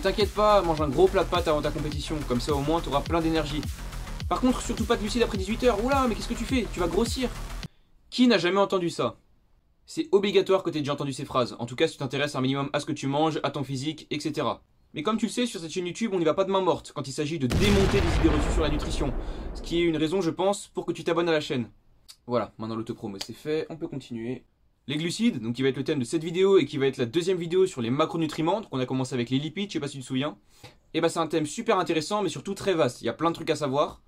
t'inquiète pas, mange un gros plat de pâtes avant ta compétition, comme ça au moins tu auras plein d'énergie. Par contre, surtout pas de glucides après 18h. Oula, mais qu'est-ce que tu fais? Tu vas grossir. Qui n'a jamais entendu ça? C'est obligatoire que tu aies déjà entendu ces phrases, en tout cas si tu t'intéresses un minimum à ce que tu manges, à ton physique, etc. Mais comme tu le sais, sur cette chaîne YouTube, on n'y va pas de main morte quand il s'agit de démonter des idées reçues sur la nutrition. Ce qui est une raison, je pense, pour que tu t'abonnes à la chaîne. Voilà, maintenant l'autopromo c'est fait, on peut continuer. Les glucides, donc qui va être le thème de cette vidéo et qui va être la deuxième vidéo sur les macronutriments, donc on a commencé avec les lipides, je sais pas si tu te souviens. Et bah c'est un thème super intéressant mais surtout très vaste, il y a plein de trucs à savoir.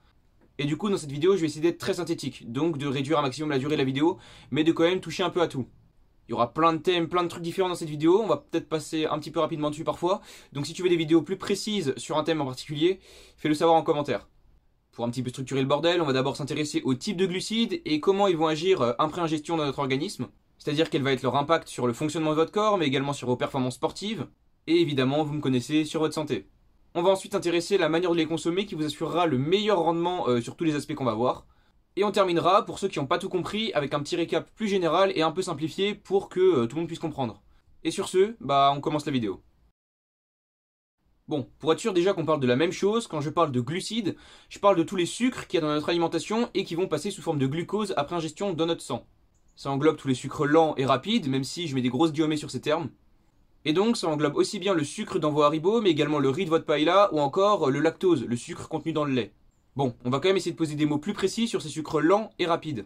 Et du coup dans cette vidéo je vais essayer d'être très synthétique, donc de réduire un maximum la durée de la vidéo, mais de quand même toucher un peu à tout. Il y aura plein de thèmes, plein de trucs différents dans cette vidéo, on va peut-être passer un petit peu rapidement dessus parfois. Donc si tu veux des vidéos plus précises sur un thème en particulier, fais-le savoir en commentaire. Pour un petit peu structurer le bordel, on va d'abord s'intéresser au type de glucides et comment ils vont agir après ingestion dans notre organisme. C'est-à-dire quel va être leur impact sur le fonctionnement de votre corps, mais également sur vos performances sportives. Et évidemment, vous me connaissez, sur votre santé. On va ensuite s'intéresser à la manière de les consommer qui vous assurera le meilleur rendement sur tous les aspects qu'on va voir. Et on terminera, pour ceux qui n'ont pas tout compris, avec un petit récap plus général et un peu simplifié pour que tout le monde puisse comprendre. Et sur ce, bah on commence la vidéo. Bon, pour être sûr déjà qu'on parle de la même chose, quand je parle de glucides, je parle de tous les sucres qu'il y a dans notre alimentation et qui vont passer sous forme de glucose après ingestion dans notre sang. Ça englobe tous les sucres lents et rapides, même si je mets des grosses guillemets sur ces termes. Et donc ça englobe aussi bien le sucre dans vos haribots, mais également le riz de votre paella ou encore le lactose, le sucre contenu dans le lait. Bon, on va quand même essayer de poser des mots plus précis sur ces sucres lents et rapides.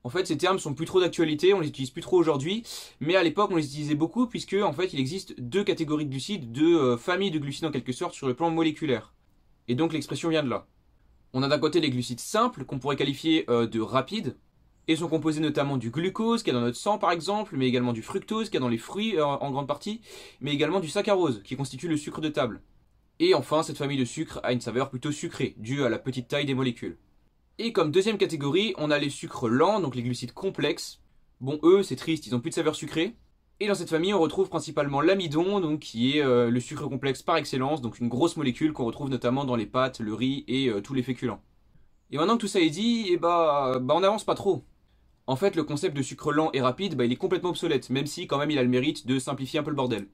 En fait, ces termes sont plus trop d'actualité, on les utilise plus trop aujourd'hui, mais à l'époque on les utilisait beaucoup puisque en fait il existe deux catégories de glucides, deux familles de glucides en quelque sorte sur le plan moléculaire. Et donc l'expression vient de là. On a d'un côté les glucides simples qu'on pourrait qualifier de rapides, et sont composés notamment du glucose qui est dans notre sang par exemple, mais également du fructose qui est dans les fruits en grande partie, mais également du saccharose qui constitue le sucre de table. Et enfin, cette famille de sucres a une saveur plutôt sucrée, due à la petite taille des molécules. Et comme deuxième catégorie, on a les sucres lents, donc les glucides complexes. Bon, eux, c'est triste, ils n'ont plus de saveur sucrée. Et dans cette famille, on retrouve principalement l'amidon, donc qui est le sucre complexe par excellence, donc une grosse molécule qu'on retrouve notamment dans les pâtes, le riz et tous les féculents. Et maintenant que tout ça est dit, on n'avance pas trop. En fait, le concept de sucre lent et rapide, il est complètement obsolète, même si quand même il a le mérite de simplifier un peu le bordel.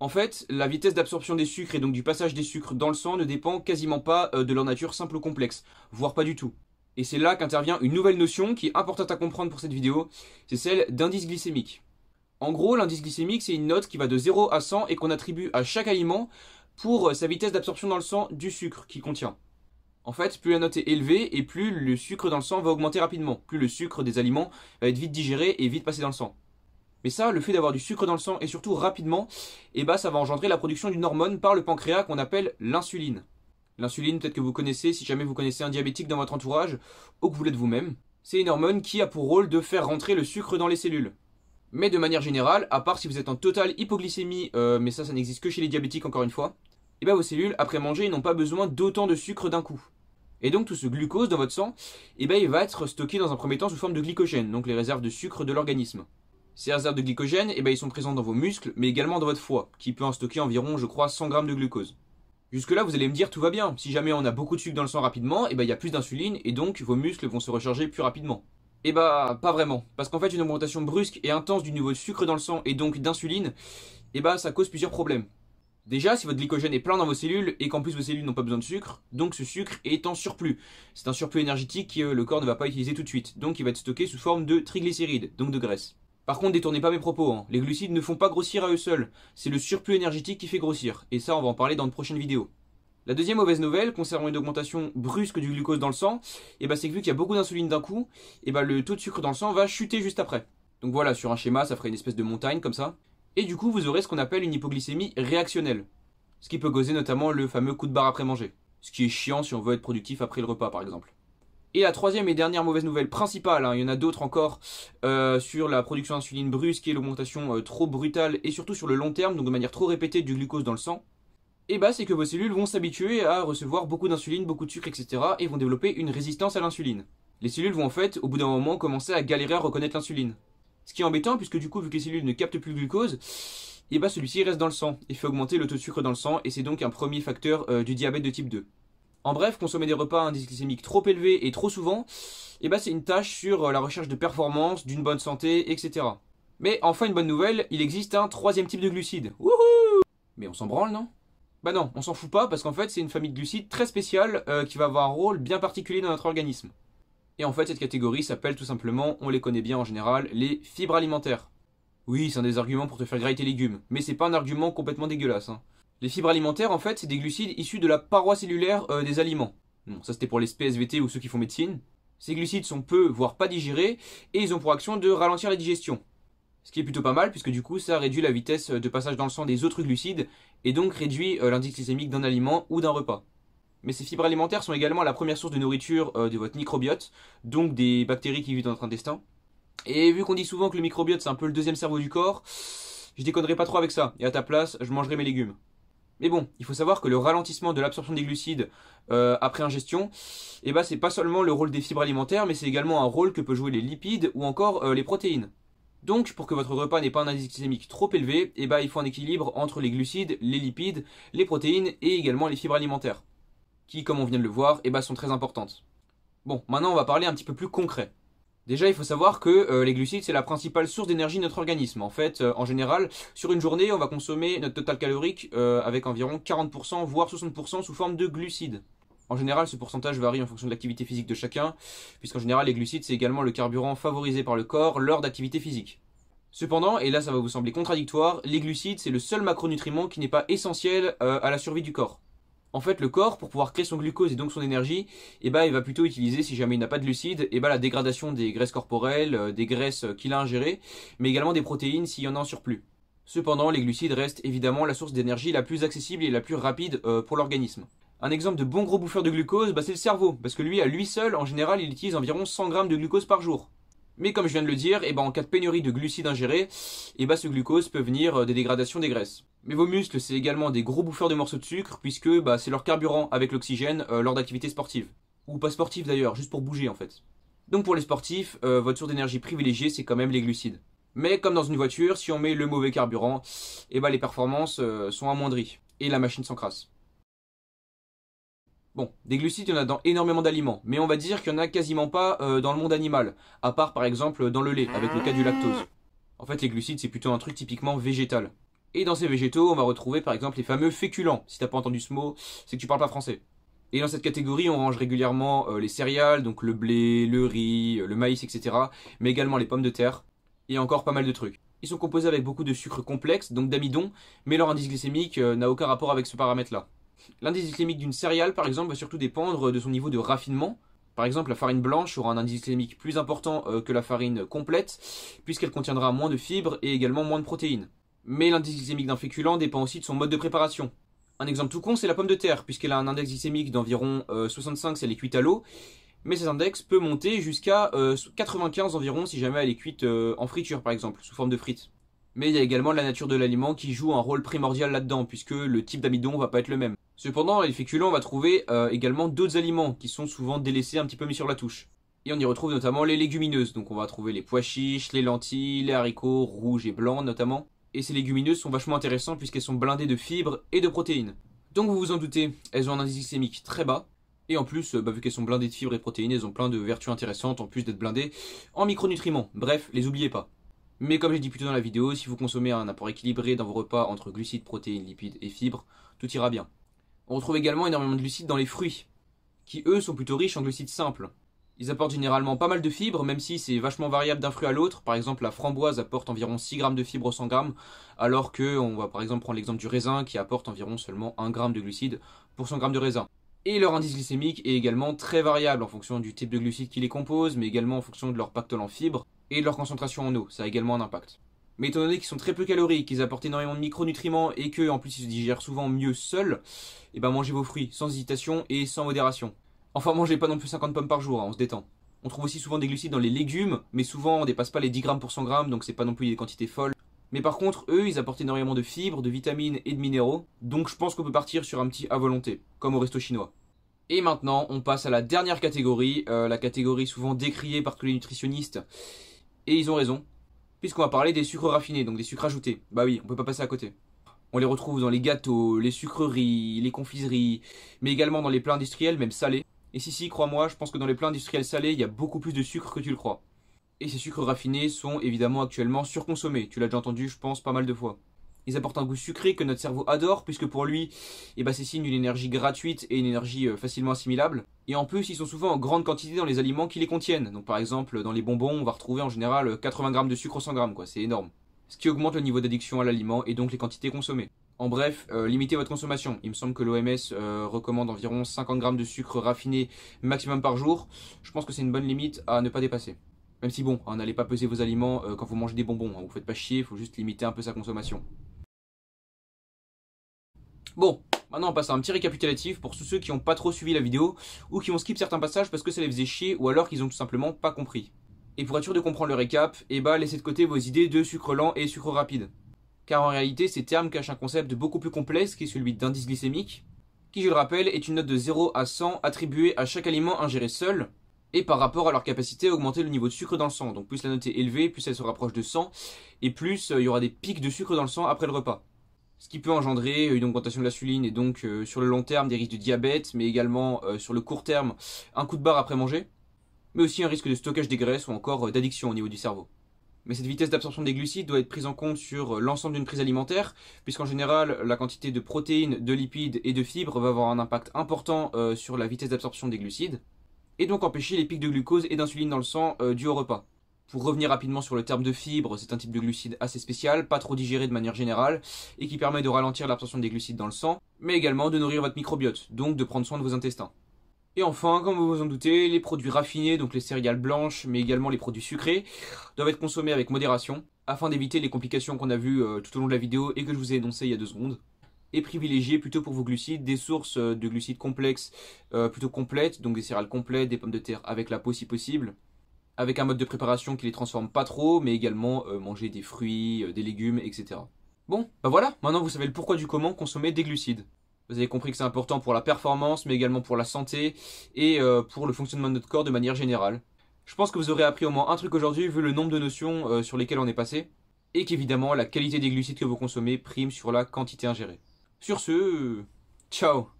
En fait, la vitesse d'absorption des sucres et donc du passage des sucres dans le sang ne dépend quasiment pas de leur nature simple ou complexe, voire pas du tout. Et c'est là qu'intervient une nouvelle notion qui est importante à comprendre pour cette vidéo, c'est celle d'indice glycémique. En gros, l'indice glycémique, c'est une note qui va de 0 à 100 et qu'on attribue à chaque aliment pour sa vitesse d'absorption dans le sang du sucre qu'il contient. En fait, plus la note est élevée et plus le sucre dans le sang va augmenter rapidement, plus le sucre des aliments va être vite digéré et vite passé dans le sang. Mais ça, le fait d'avoir du sucre dans le sang et surtout rapidement, ça va engendrer la production d'une hormone par le pancréas qu'on appelle l'insuline. L'insuline, peut-être que vous connaissez si jamais vous connaissez un diabétique dans votre entourage, ou que vous l'êtes vous-même. C'est une hormone qui a pour rôle de faire rentrer le sucre dans les cellules. Mais de manière générale, à part si vous êtes en totale hypoglycémie, mais ça n'existe que chez les diabétiques encore une fois, vos cellules, après manger, n'ont pas besoin d'autant de sucre d'un coup. Et donc tout ce glucose dans votre sang, il va être stocké dans un premier temps sous forme de glycogène, donc les réserves de sucre de l'organisme. Ces réserves de glycogène, ils sont présents dans vos muscles, mais également dans votre foie, qui peut en stocker environ, je crois, 100 grammes de glucose. Jusque là, vous allez me dire, tout va bien. Si jamais on a beaucoup de sucre dans le sang rapidement, il y a plus d'insuline, et donc vos muscles vont se recharger plus rapidement. Pas vraiment. Parce qu'en fait, une augmentation brusque et intense du niveau de sucre dans le sang, et donc d'insuline, ça cause plusieurs problèmes. Déjà, si votre glycogène est plein dans vos cellules, et qu'en plus vos cellules n'ont pas besoin de sucre, donc ce sucre est en surplus. C'est un surplus énergétique que le corps ne va pas utiliser tout de suite, donc il va être stocké sous forme de triglycérides, donc de graisse. Par contre, détournez pas mes propos, les glucides ne font pas grossir à eux seuls, c'est le surplus énergétique qui fait grossir, et ça on va en parler dans une prochaine vidéo. La deuxième mauvaise nouvelle, concernant une augmentation brusque du glucose dans le sang, c'est que vu qu'il y a beaucoup d'insuline d'un coup, le taux de sucre dans le sang va chuter juste après. Donc voilà, sur un schéma, ça ferait une espèce de montagne comme ça, et du coup vous aurez ce qu'on appelle une hypoglycémie réactionnelle, ce qui peut causer notamment le fameux coup de barre après manger, ce qui est chiant si on veut être productif après le repas par exemple. Et la troisième et dernière mauvaise nouvelle principale, il y en a d'autres encore sur la production d'insuline brusque et l'augmentation trop brutale et surtout sur le long terme, donc de manière trop répétée du glucose dans le sang, c'est que vos cellules vont s'habituer à recevoir beaucoup d'insuline, beaucoup de sucre, etc. et vont développer une résistance à l'insuline. Les cellules vont en fait, au bout d'un moment, commencer à galérer à reconnaître l'insuline. Ce qui est embêtant puisque du coup, vu que les cellules ne captent plus le glucose, celui-ci reste dans le sang et fait augmenter le taux de sucre dans le sang et c'est donc un premier facteur du diabète de type 2. En bref, consommer des repas à indice glycémique trop élevé et trop souvent, c'est une tâche sur la recherche de performance, d'une bonne santé, etc. Mais enfin une bonne nouvelle, il existe un troisième type de glucides. Wouhou! Mais on s'en branle, non? Bah non, on s'en fout pas parce qu'en fait c'est une famille de glucides très spéciale qui va avoir un rôle bien particulier dans notre organisme. Et en fait cette catégorie s'appelle tout simplement, on les connaît bien en général, les fibres alimentaires. Oui, c'est un des arguments pour te faire grailler tes légumes, mais c'est pas un argument complètement dégueulasse, hein. Les fibres alimentaires en fait c'est des glucides issus de la paroi cellulaire des aliments. Bon, ça c'était pour les SPSVT ou ceux qui font médecine. Ces glucides sont peu, voire pas digérés, et ils ont pour action de ralentir la digestion. Ce qui est plutôt pas mal, puisque du coup ça réduit la vitesse de passage dans le sang des autres glucides, et donc réduit l'indice glycémique d'un aliment ou d'un repas. Mais ces fibres alimentaires sont également la première source de nourriture de votre microbiote, donc des bactéries qui vivent dans notre intestin. Et vu qu'on dit souvent que le microbiote c'est un peu le deuxième cerveau du corps, je déconnerai pas trop avec ça, et à ta place, je mangerai mes légumes. Mais bon, il faut savoir que le ralentissement de l'absorption des glucides après ingestion, c'est pas seulement le rôle des fibres alimentaires, mais c'est également un rôle que peuvent jouer les lipides ou encore les protéines. Donc, pour que votre repas n'ait pas un indice glycémique trop élevé, il faut un équilibre entre les glucides, les lipides, les protéines et également les fibres alimentaires, qui, comme on vient de le voir, sont très importantes. Bon, maintenant on va parler un petit peu plus concret. Déjà, il faut savoir que les glucides, c'est la principale source d'énergie de notre organisme. En fait, en général, sur une journée, on va consommer notre total calorique avec environ 40%, voire 60% sous forme de glucides. En général, ce pourcentage varie en fonction de l'activité physique de chacun, puisqu'en général, les glucides, c'est également le carburant favorisé par le corps lors d'activités physiques. Cependant, et là ça va vous sembler contradictoire, les glucides, c'est le seul macronutriment qui n'est pas essentiel à la survie du corps. En fait, le corps, pour pouvoir créer son glucose et donc son énergie, il va plutôt utiliser, si jamais il n'a pas de glucides, la dégradation des graisses corporelles, des graisses qu'il a ingérées, mais également des protéines s'il y en a en surplus. Cependant, les glucides restent évidemment la source d'énergie la plus accessible et la plus rapide pour l'organisme. Un exemple de bon gros bouffeur de glucose, c'est le cerveau, parce que lui, à lui seul, en général, il utilise environ 100 grammes de glucose par jour. Mais comme je viens de le dire, en cas de pénurie de glucides ingérés, ce glucose peut venir des dégradations des graisses. Mais vos muscles, c'est également des gros bouffeurs de morceaux de sucre, puisque c'est leur carburant avec l'oxygène lors d'activités sportives. Ou pas sportives d'ailleurs, juste pour bouger en fait. Donc pour les sportifs, votre source d'énergie privilégiée, c'est quand même les glucides. Mais comme dans une voiture, si on met le mauvais carburant, les performances sont amoindries. Et la machine s'encrasse. Bon, des glucides, il y en a dans énormément d'aliments, mais on va dire qu'il n'y en a quasiment pas dans le monde animal, à part par exemple dans le lait, avec le cas du lactose. En fait, les glucides, c'est plutôt un truc typiquement végétal. Et dans ces végétaux, on va retrouver par exemple les fameux féculents. Si t'as pas entendu ce mot, c'est que tu parles pas français. Et dans cette catégorie, on range régulièrement les céréales, donc le blé, le riz, le maïs, etc. Mais également les pommes de terre, et encore pas mal de trucs. Ils sont composés avec beaucoup de sucres complexes, donc d'amidon, mais leur indice glycémique n'a aucun rapport avec ce paramètre-là. L'indice glycémique d'une céréale, par exemple, va surtout dépendre de son niveau de raffinement. Par exemple, la farine blanche aura un indice glycémique plus important que la farine complète, puisqu'elle contiendra moins de fibres et également moins de protéines. Mais l'indice glycémique d'un féculent dépend aussi de son mode de préparation. Un exemple tout con, c'est la pomme de terre, puisqu'elle a un index glycémique d'environ 65 si elle est cuite à l'eau, mais cet index peut monter jusqu'à 95 environ si jamais elle est cuite en friture, par exemple, sous forme de frites. Mais il y a également la nature de l'aliment qui joue un rôle primordial là-dedans, puisque le type d'amidon va pas être le même. Cependant, les féculents, on va trouver également d'autres aliments qui sont souvent délaissés, un petit peu mis sur la touche. Et on y retrouve notamment les légumineuses, donc on va trouver les pois chiches, les lentilles, les haricots rouges et blancs notamment. Et ces légumineuses sont vachement intéressantes puisqu'elles sont blindées de fibres et de protéines. Donc vous vous en doutez, elles ont un indice glycémique très bas. Et en plus, vu qu'elles sont blindées de fibres et de protéines, elles ont plein de vertus intéressantes en plus d'être blindées en micronutriments. Bref, les oubliez pas. Mais comme j'ai dit plus tôt dans la vidéo, si vous consommez un apport équilibré dans vos repas entre glucides, protéines, lipides et fibres, tout ira bien. On retrouve également énormément de glucides dans les fruits, qui eux sont plutôt riches en glucides simples. Ils apportent généralement pas mal de fibres, même si c'est vachement variable d'un fruit à l'autre. Par exemple, la framboise apporte environ 6 grammes de fibres au 100 grammes, alors que on va par exemple prendre l'exemple du raisin qui apporte environ seulement 1 gramme de glucides pour 100 grammes de raisin. Et leur indice glycémique est également très variable en fonction du type de glucides qui les compose, mais également en fonction de leur pactole en fibres et de leur concentration en eau. Ça a également un impact. Mais étant donné qu'ils sont très peu caloriques, qu'ils apportent énormément de micronutriments et que en plus ils se digèrent souvent mieux seuls, mangez vos fruits sans hésitation et sans modération. Enfin, mangez pas non plus 50 pommes par jour, on se détend. On trouve aussi souvent des glucides dans les légumes, mais souvent on dépasse pas les 10 grammes pour 100 grammes, donc c'est pas non plus des quantités folles. Mais par contre, eux, ils apportent énormément de fibres, de vitamines et de minéraux, donc je pense qu'on peut partir sur un petit à volonté, comme au resto chinois. Et maintenant, on passe à la dernière catégorie, la catégorie souvent décriée par tous les nutritionnistes, et ils ont raison, puisqu'on va parler des sucres raffinés, donc des sucres ajoutés. Bah oui, on peut pas passer à côté. On les retrouve dans les gâteaux, les sucreries, les confiseries, mais également dans les plats industriels, même salés. Et si, crois-moi, je pense que dans les plats industriels salés, il y a beaucoup plus de sucre que tu le crois. Et ces sucres raffinés sont évidemment actuellement surconsommés. Tu l'as déjà entendu, je pense, pas mal de fois. Ils apportent un goût sucré que notre cerveau adore, puisque pour lui, c'est signe d'une énergie gratuite et une énergie facilement assimilable. Et en plus, ils sont souvent en grande quantité dans les aliments qui les contiennent. Donc par exemple, dans les bonbons, on va retrouver en général 80 grammes de sucre au 100 grammes, quoi. C'est énorme. Ce qui augmente le niveau d'addiction à l'aliment et donc les quantités consommées. En bref, limitez votre consommation. Il me semble que l'OMS recommande environ 50 grammes de sucre raffiné maximum par jour. Je pense que c'est une bonne limite à ne pas dépasser. Même si bon, n'allez pas peser vos aliments quand vous mangez des bonbons. Vous faites pas chier, il faut juste limiter un peu sa consommation. Bon, maintenant on passe à un petit récapitulatif pour tous ceux qui n'ont pas trop suivi la vidéo ou qui ont skip certains passages parce que ça les faisait chier ou alors qu'ils ont tout simplement pas compris. Et pour être sûr de comprendre le récap, laissez de côté vos idées de sucre lent et sucre rapide. Car en réalité, ces termes cachent un concept beaucoup plus complexe qui est celui d'indice glycémique, qui je le rappelle est une note de 0 à 100 attribuée à chaque aliment ingéré seul, et par rapport à leur capacité à augmenter le niveau de sucre dans le sang. Donc plus la note est élevée, plus elle se rapproche de 100, et plus il y aura des pics de sucre dans le sang après le repas. Ce qui peut engendrer une augmentation de l'insuline et donc sur le long terme des risques de diabète, mais également sur le court terme un coup de barre après manger, mais aussi un risque de stockage des graisses ou encore d'addiction au niveau du cerveau. Mais cette vitesse d'absorption des glucides doit être prise en compte sur l'ensemble d'une prise alimentaire, puisqu'en général, la quantité de protéines, de lipides et de fibres va avoir un impact important sur la vitesse d'absorption des glucides, et donc empêcher les pics de glucose et d'insuline dans le sang dus au repas. Pour revenir rapidement sur le terme de fibre, c'est un type de glucide assez spécial, pas trop digéré de manière générale, et qui permet de ralentir l'absorption des glucides dans le sang, mais également de nourrir votre microbiote, donc de prendre soin de vos intestins. Et enfin, comme vous vous en doutez, les produits raffinés, donc les céréales blanches, mais également les produits sucrés, doivent être consommés avec modération, afin d'éviter les complications qu'on a vues tout au long de la vidéo et que je vous ai énoncées il y a 2 secondes. Et privilégier plutôt pour vos glucides des sources de glucides complexes plutôt complètes, donc des céréales complètes, des pommes de terre avec la peau si possible, avec un mode de préparation qui les transforme pas trop, mais également manger des fruits, des légumes, etc. Bon, voilà, maintenant vous savez le pourquoi du comment consommer des glucides. Vous avez compris que c'est important pour la performance, mais également pour la santé et pour le fonctionnement de notre corps de manière générale. Je pense que vous aurez appris au moins un truc aujourd'hui, vu le nombre de notions sur lesquelles on est passé, et qu'évidemment la qualité des glucides que vous consommez prime sur la quantité ingérée. Sur ce, ciao!